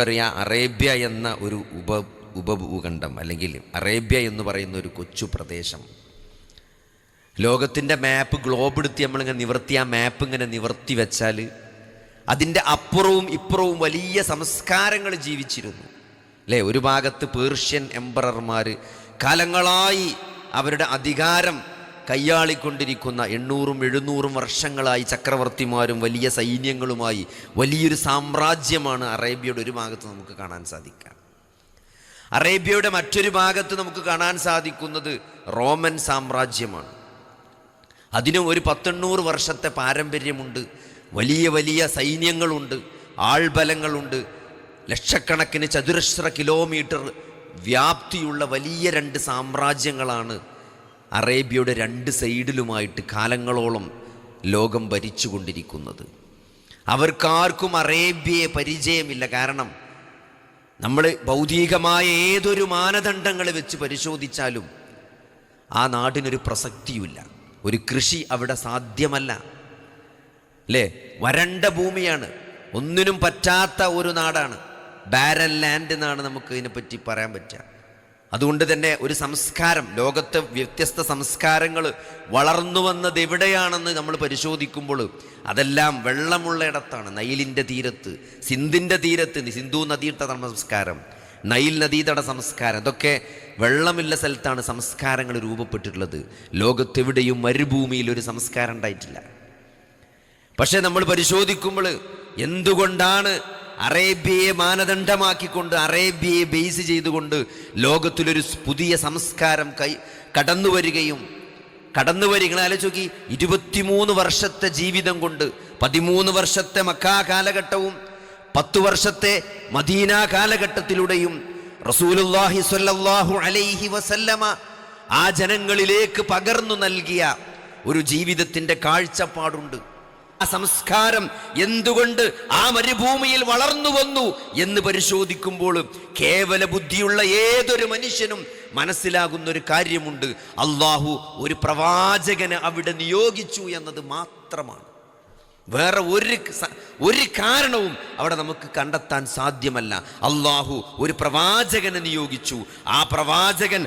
അറിയാം, അറേബ്യ എന്ന ഒരു ഉപഭൂഖണ്ഡം അല്ലെങ്കിൽ അറേബ്യ എന്ന് പറയുന്ന ഒരു കൊച്ചു പ്രദേശം, ലോകത്തിൻ്റെ മാപ്പ് ഗ്ലോബ് എടുത്ത് നമ്മളിങ്ങനെ നിവർത്തി ആ മാപ്പ് ഇങ്ങനെ നിവർത്തി വെച്ചാൽ അതിൻ്റെ അപ്പുറവും ഇപ്പുറവും വലിയ സംസ്കാരങ്ങൾ ജീവിച്ചിരുന്നു അല്ലേ. ഒരു ഭാഗത്ത് പേർഷ്യൻ എംപറർമാർ കാലങ്ങളായി അവരുടെ അധികാരം കയ്യാളിക്കൊണ്ടിരിക്കുന്ന 800-700 വർഷങ്ങളായി ചക്രവർത്തിമാരും വലിയ സൈന്യങ്ങളുമായി വലിയൊരു സാമ്രാജ്യമാണ് അറേബ്യയുടെ ഒരു ഭാഗത്ത് നമുക്ക് കാണാൻ സാധിക്കുക. അറേബ്യയുടെ മറ്റൊരു ഭാഗത്ത് നമുക്ക് കാണാൻ സാധിക്കുന്നത് റോമൻ സാമ്രാജ്യമാണ്. അതിനും ഒരു 10-800 വർഷത്തെ പാരമ്പര്യമുണ്ട്. വലിയ വലിയ സൈന്യങ്ങളുണ്ട്, ആൾബലങ്ങളുണ്ട്. ലക്ഷക്കണക്കിന് ചതുരശ്ര കിലോമീറ്റർ വ്യാപ്തിയുള്ള വലിയ 2 സാമ്രാജ്യങ്ങളാണ് അറേബ്യയുടെ 2 സൈഡിലുമായിട്ട് കാലങ്ങളോളം ലോകം ഭരിച്ചുകൊണ്ടിരിക്കുന്നത്. അവർക്കാർക്കും അറേബ്യയെ പരിചയമില്ല. കാരണം നമ്മൾ ഭൗതികമായ ഏതൊരു മാനദണ്ഡങ്ങൾ വെച്ച് പരിശോധിച്ചാലും ആ നാടിനൊരു പ്രസക്തിയുമില്ല. ഒരു കൃഷി അവിടെ സാധ്യമല്ല അല്ലേ. വരണ്ട ഭൂമിയാണ്, ഒന്നിനും പറ്റാത്ത ഒരു നാടാണ്. ബാരൻ ലാൻഡ് എന്നാണ് നമുക്ക് ഇതിനെപ്പറ്റി പറയാൻ പറ്റുക. അതുകൊണ്ട് തന്നെ ഒരു സംസ്കാരം, ലോകത്തെ വ്യത്യസ്ത സംസ്കാരങ്ങൾ വളർന്നു വന്നത് എവിടെയാണെന്ന് നമ്മൾ പരിശോധിക്കുമ്പോൾ അതെല്ലാം വെള്ളമുള്ള ഇടത്താണ്. നൈലിൻ്റെ തീരത്ത്, സിന്ധിൻ്റെ തീരത്ത്, സിന്ധു നദീതട സംസ്കാരം, നൈൽ നദീതട സംസ്കാരം, ഇതൊക്കെ വെള്ളമില്ല സ്ഥലത്താണ് സംസ്കാരങ്ങൾ രൂപപ്പെട്ടിട്ടുള്ളത്. ലോകത്തെവിടെയും മരുഭൂമിയിൽ ഒരു സംസ്കാരം ഉണ്ടായിട്ടില്ല. പക്ഷെ നമ്മൾ പരിശോധിക്കുമ്പോൾ എന്തുകൊണ്ടാണ് അറേബ്യയെ മാനദണ്ഡമാക്കിക്കൊണ്ട്, അറേബ്യയെ ബേസ് ചെയ്തുകൊണ്ട് ലോകത്തിലൊരു പുതിയ സംസ്കാരം കടന്നു വരികയും ആലോചിച്ച് 23 വർഷത്തെ ജീവിതം കൊണ്ട് 13 വർഷത്തെ മക്കാ കാലഘട്ടവും 10 വർഷത്തെ മദീന കാലഘട്ടത്തിലൂടെയും റസൂലുള്ളാഹി സ്വല്ലല്ലാഹു അലൈഹി വസല്ലമ ആ ജനങ്ങളിലേക്ക് പകർന്നു നൽകിയ ഒരു ജീവിതത്തിൻ്റെ കാഴ്ചപ്പാടുണ്ട്. ആ സംസ്കാരം എന്തുകൊണ്ട് ആ മരുഭൂമിയിൽ വളർന്നു വന്നു എന്ന് പരിശോധിക്കുമ്പോൾ കേവല ബുദ്ധിയുള്ള ഏതൊരു മനുഷ്യനും മനസ്സിലാകുന്ന ഒരു കാര്യമുണ്ട്: അള്ളാഹു ഒരു പ്രവാചകനെ അവിടെ നിയോഗിച്ചു എന്നത് മാത്രമാണ്. വേറെ ഒരു കാരണവും അവിടെ നമുക്ക് കണ്ടെത്താൻ സാധ്യമല്ല. അള്ളാഹു ഒരു പ്രവാചകനെ നിയോഗിച്ചു. ആ പ്രവാചകൻ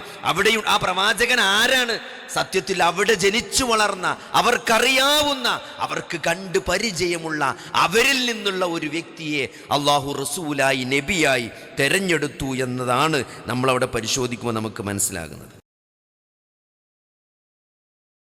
ആരാണ്? സത്യത്തിൽ അവിടെ ജനിച്ചു വളർന്ന, അവർക്കറിയാവുന്ന, അവർക്ക് കണ്ട് പരിചയമുള്ള, അവരിൽ നിന്നുള്ള ഒരു വ്യക്തിയെ അള്ളാഹു റസൂലായി, നബിയായി തെരഞ്ഞെടുത്തു എന്നതാണ് നമ്മളവിടെ പരിശോധിക്കുമ്പോൾ നമുക്ക് മനസ്സിലാകുന്നത്.